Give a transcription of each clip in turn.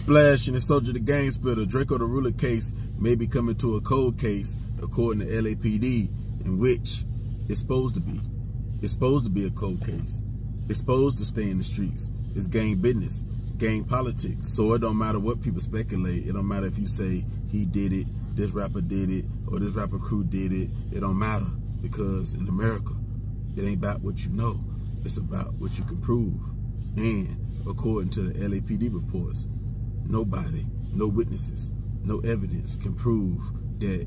Splash in the Soldier the Gang Spitter. Drakeo the Ruler case may be coming to a cold case, according to LAPD, in which it's supposed to be. It's supposed to be a cold case. It's supposed to stay in the streets. It's gang business, gang politics. So it don't matter what people speculate. It don't matter if you say he did it, this rapper did it, or this rapper crew did it. It don't matter, because in America, it ain't about what you know. It's about what you can prove. And according to the LAPD reports, nobody, no witnesses, no evidence can prove that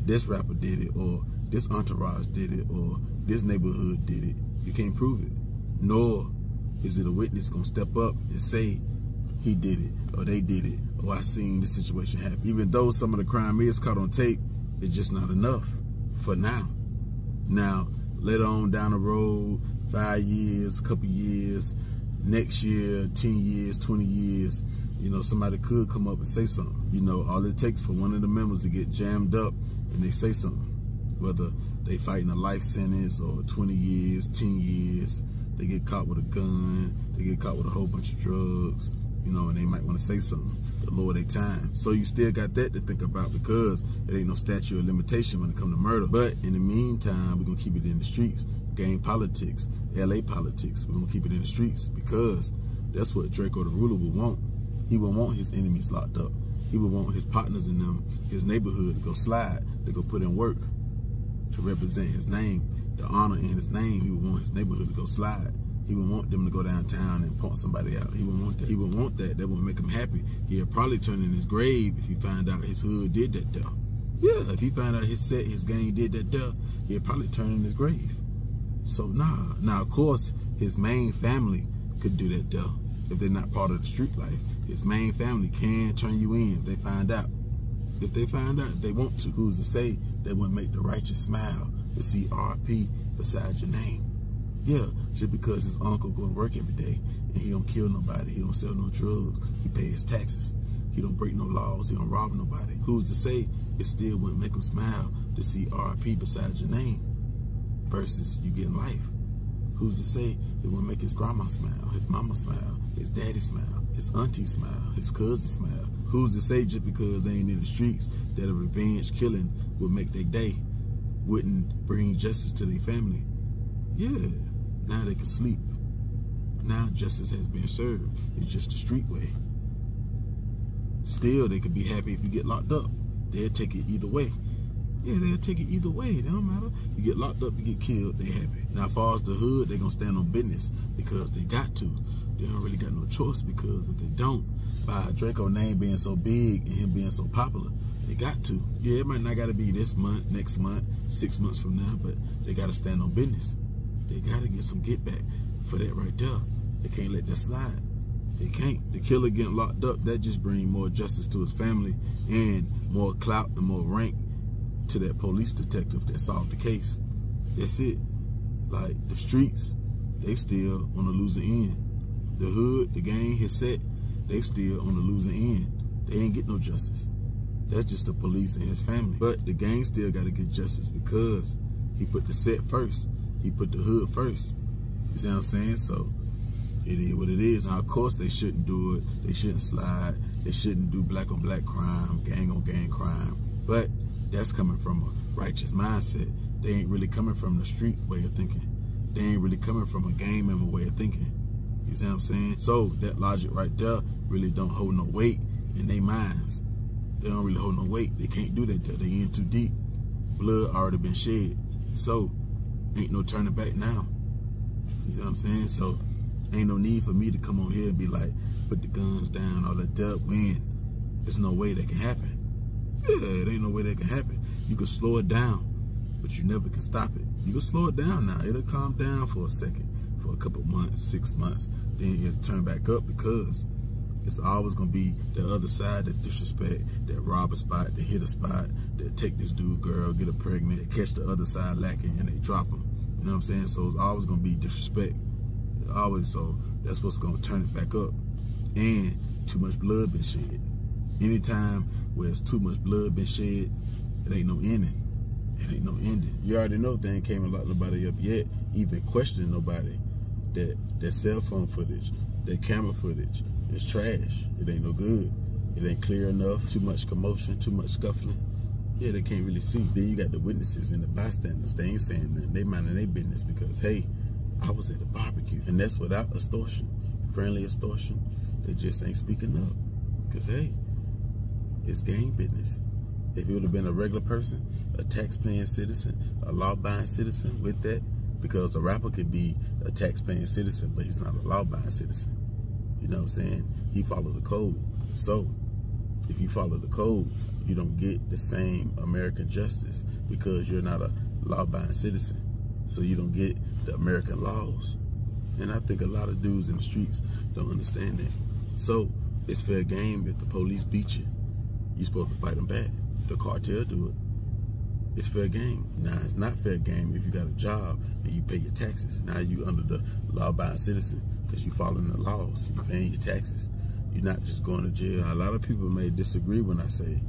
this rapper did it, or this entourage did it, or this neighborhood did it. You can't prove it. Nor is it a witness gonna step up and say he did it, or they did it, or I seen this situation happen. Even though some of the crime is caught on tape, it's just not enough for now. Now, later on down the road, 5 years, couple years, next year, 10 years, 20 years, you know, somebody could come up and say something. You know, all it takes for one of the members to get jammed up and they say something, whether they fighting a life sentence or 20 years, 10 years, they get caught with a gun, they get caught with a whole bunch of drugs, you know, and they might want to say something to lower their time. So you still got that to think about, because it ain't no statute of limitation when it comes to murder. But in the meantime, we're going to keep it in the streets. Gang politics, LA politics, we're going to keep it in the streets, because that's what Drakeo the Ruler would want. He would want his enemies locked up. He would want his partners in them, his neighborhood, to go slide, to go put in work, to represent his name, the honor in his name. He would want his neighborhood to go slide. He would want them to go downtown and point somebody out. He would want that. He would want that. That would make him happy. He'd probably turn in his grave if he found out his hood did that there. Yeah, if he found out his set, his gang did that there, he'd probably turn in his grave. So nah. Now, of course, his main family could do that there if they're not part of the street life. His main family can turn you in if they find out. If they find out, if they want to. Who's to say they wouldn't make the righteous smile to see RP beside your name? Yeah, just because his uncle go to work every day and he don't kill nobody, he don't sell no drugs, he pay his taxes, he don't break no laws, he don't rob nobody. Who's to say it still wouldn't make him smile to see RP beside your name versus you getting life? Who's to say it wouldn't make his grandma smile, his mama smile, his daddy smile, his auntie smile, his cousin smile? Who's to say just because they ain't in the streets that a revenge killing would make their day, wouldn't bring justice to their family? Yeah, now they can sleep. Now justice has been served. It's just a street way. Still, they could be happy if you get locked up. They'll take it either way. Yeah, they'll take it either way. It don't matter. You get locked up, you get killed, they happy. Now, as far as the hood, they gonna stand on business because they got to. They don't really got no choice, because if they don't, by Drakeo name being so big and him being so popular, they got to. Yeah, it might not gotta be this month, next month, 6 months from now, but they gotta stand on business. They gotta get some get back for that right there. They can't let that slide. They can't. The killer getting locked up, that just brings more justice to his family and more clout and more rank to that police detective that solved the case. That's it. Like, the streets, they still on the losing end. The hood, the gang, his set, they still on the losing end. They ain't get no justice. That's just the police and his family. But the gang still got to get justice, because he put the set first. He put the hood first. You see what I'm saying? So it is what it is. Now, of course, they shouldn't do it. They shouldn't slide. They shouldn't do black on black crime, gang on gang crime. But that's coming from a righteous mindset. They ain't really coming from the street way of thinking. They ain't really coming from a gang member way of thinking. You see what I'm saying? So that logic right there really don't hold no weight in their minds. They don't really hold no weight. They can't do that there. They in too deep. Blood already been shed. So ain't no turning back now. You see what I'm saying? So ain't no need for me to come on here and be like, put the guns down, all that duck, when there's no way that can happen. Yeah, it ain't no way that can happen. You can slow it down, but you never can stop it. You can slow it down now. It'll calm down for a second, for a couple months, 6 months. Then it'll turn back up, because it's always gonna be the other side that disrespect, that rob a spot, that hit a spot, that take this dude, girl, get her pregnant, catch the other side lacking, and they drop them. You know what I'm saying? So it's always gonna be disrespect. Always. So that's what's gonna turn it back up. And too much blood been shed. Anytime where it's too much blood been shed, it ain't no ending. It ain't no ending. You already know they ain't came and locked nobody up yet, even questioning nobody. That cell phone footage, that camera footage, It's trash. It ain't no good. It ain't clear enough. Too much commotion, too much scuffling. Yeah, they can't really see. Then you got the witnesses and the bystanders. They ain't saying nothing. They minding their business because, hey, I was at a barbecue. And that's without extortion, friendly extortion. They just ain't speaking up because, hey, it's gang business. If it would have been a regular person, a tax-paying citizen, a law-abiding citizen with that, because a rapper could be a tax-paying citizen, but he's not a law-abiding citizen. You know what I'm saying? He followed the code. So if you follow the code, you don't get the same American justice because you're not a law-abiding citizen. So you don't get the American laws. And I think a lot of dudes in the streets don't understand that. So it's fair game if the police beat you. You're supposed to fight them back. The cartel do it. It's fair game. Now, it's not fair game if you got a job and you pay your taxes. Now you under the law-abiding citizen because you following the laws. You're paying your taxes. You're not just going to jail. A lot of people may disagree when I say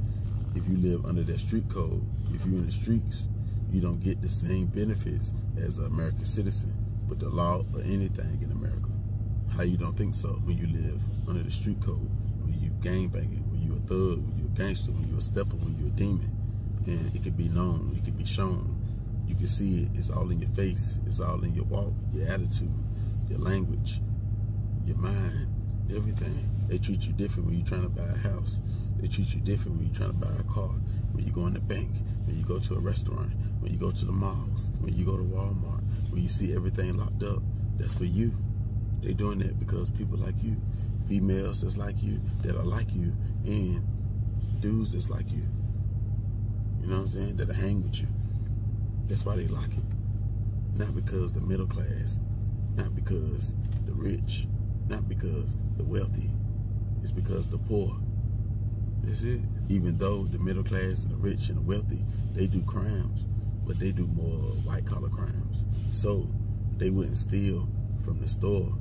if you live under that street code, if you're in the streets, you don't get the same benefits as an American citizen with the law or anything in America. How you don't think so when you live under the street code, when you gangbanging, when you a thug, when you a gangster, when you a stepper, when you a demon. And it can be known, it can be shown. You can see it, it's all in your face, it's all in your walk, your attitude, your language, your mind, everything. They treat you different when you're trying to buy a house. They treat you different when you're trying to buy a car, when you go in the bank, when you go to a restaurant, when you go to the malls, when you go to Walmart, when you see everything locked up. That's for you. They're doing that because people like you, females that's like you, that are like you, and dudes that's like you. You know what I'm saying? That'll hang with you. That's why they like it. Not because the middle class, not because the rich, not because the wealthy. It's because the poor. That's it. Even though the middle class and the rich and the wealthy, they do crimes, but they do more white-collar crimes. So they wouldn't steal from the store.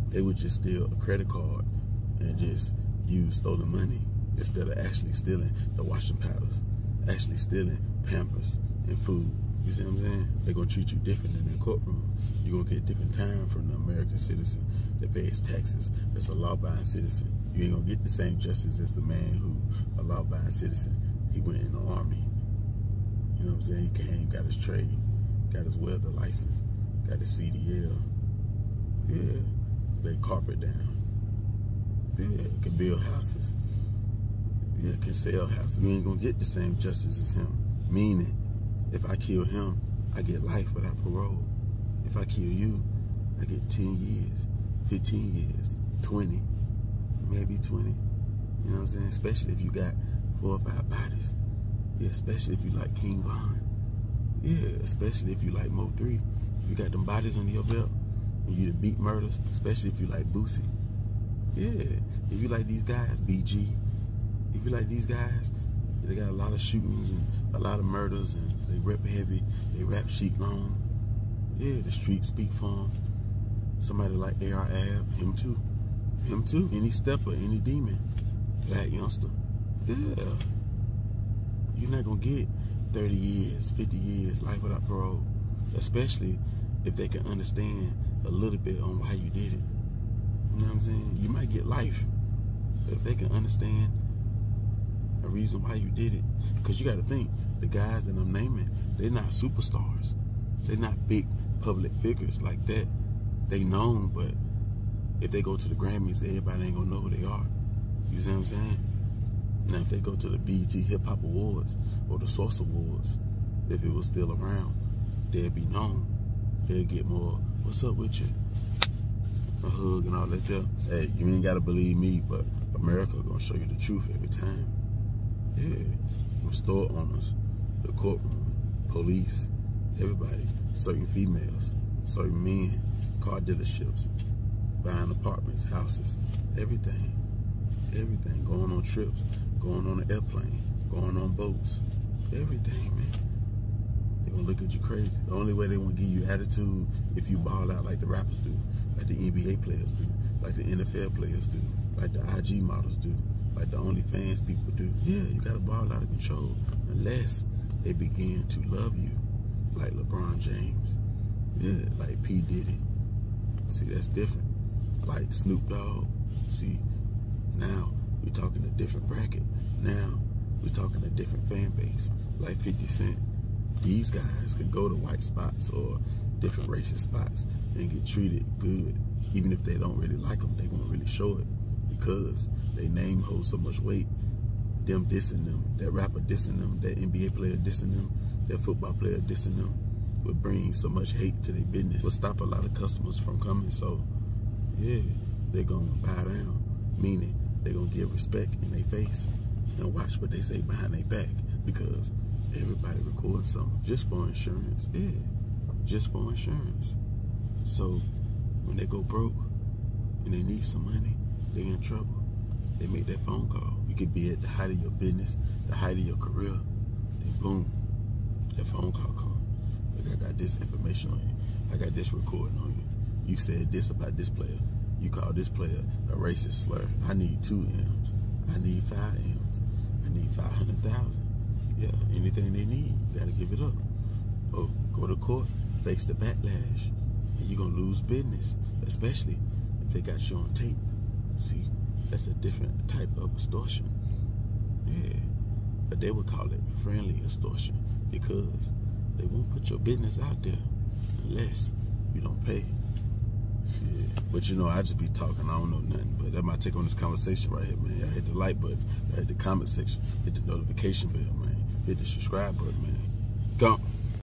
They would just steal a credit card and just use stolen money instead of actually stealing the washing powders, actually stealing Pampers and food. You see what I'm saying? They're going to treat you different in the courtroom. You're going to get different time from the American citizen that pays taxes, that's a law-abiding citizen. You ain't going to get the same justice as the man who, a law-abiding citizen, he went in the army. You know what I'm saying? He came, got his trade, got his welder license, got his CDL. Yeah, lay carpet down. Yeah, can build houses. Yeah, can sell houses. You ain't going to get the same justice as him. Meaning, if I kill him, I get life without parole. If I kill you, I get 10 years, 15 years, 20, maybe 20. You know what I'm saying? Especially if you got 4 or 5 bodies. Yeah, especially if you like King Von. Yeah, especially if you like Mo 3. If you got them bodies under your belt and you the beat murders, especially if you like Boosie. Yeah, if you like these guys, BG. If you like these guys, they got a lot of shootings and a lot of murders, and they rap heavy, they rap sheet long. Yeah, the streets speak for them. Somebody like AR Ab, him too. Him too. Any stepper, any demon, black youngster. Yeah. You're not gonna get 30 years, 50 years, life without parole. Especially if they can understand a little bit on why you did it. You know what I'm saying? You might get life if they can understand a reason why you did it. Because you got to think, the guys that I'm naming, they're not superstars. They're not big public figures like that. They known, but if they go to the Grammys, everybody ain't gonna know who they are. You see what I'm saying? Now, if they go to the BET Hip Hop Awards or the Source Awards, if it was still around, they'd be known. They'd get more, what's up with you? A hug and all that stuff. Hey, you ain't gotta believe me, but America gonna show you the truth every time. Yeah, from store owners, the courtroom, police, everybody, certain females, certain men, car dealerships, buying apartments, houses, everything, going on trips, going on an airplane, going on boats, everything, man. They're gonna look at you crazy. The only way they won't give you attitude if you ball out like the rappers do, like the NBA players do, like the NFL players do, like the IG models do, like the OnlyFans people do. Yeah, you gotta ball out of control unless they begin to love you, like LeBron James. Yeah, like P. Diddy. See, that's different. Like Snoop Dogg. See, Now we talking a different bracket. Now we talking a different fan base. Like 50 Cent, these guys could go to white spots or different racist spots and get treated good. Even if they don't really like them, they won't really show it because their name holds so much weight. Them dissing them, that rapper dissing them, that NBA player dissing them, that football player dissing them would bring so much hate to their business. Will stop a lot of customers from coming. So yeah, they're gonna bow down, meaning they're gonna give respect in their face and watch what they say behind their back, because everybody records something just for insurance. Yeah, just for insurance. So when they go broke and they need some money, they're in trouble. They make that phone call. You could be at the height of your business, the height of your career, and boom, that phone call comes. Look, I got this information on you. I got this recording on you. You said this about this player. You called this player a racist slur. I need 2 M's. I need 5 M's. I need 500,000. Yeah, anything they need, you gotta give it up. Oh, go to court, face the backlash, and you're gonna lose business, especially if they got you on tape. See, that's a different type of extortion. Yeah, but they would call it friendly extortion because they won't put your business out there unless you don't pay. Yeah. But you know, I just be talking, I don't know nothing, but that's my take on this conversation right here, man. Y'all hit the like button, y'all hit the comment section, hit the notification bell, man. Hit the subscribe button, man.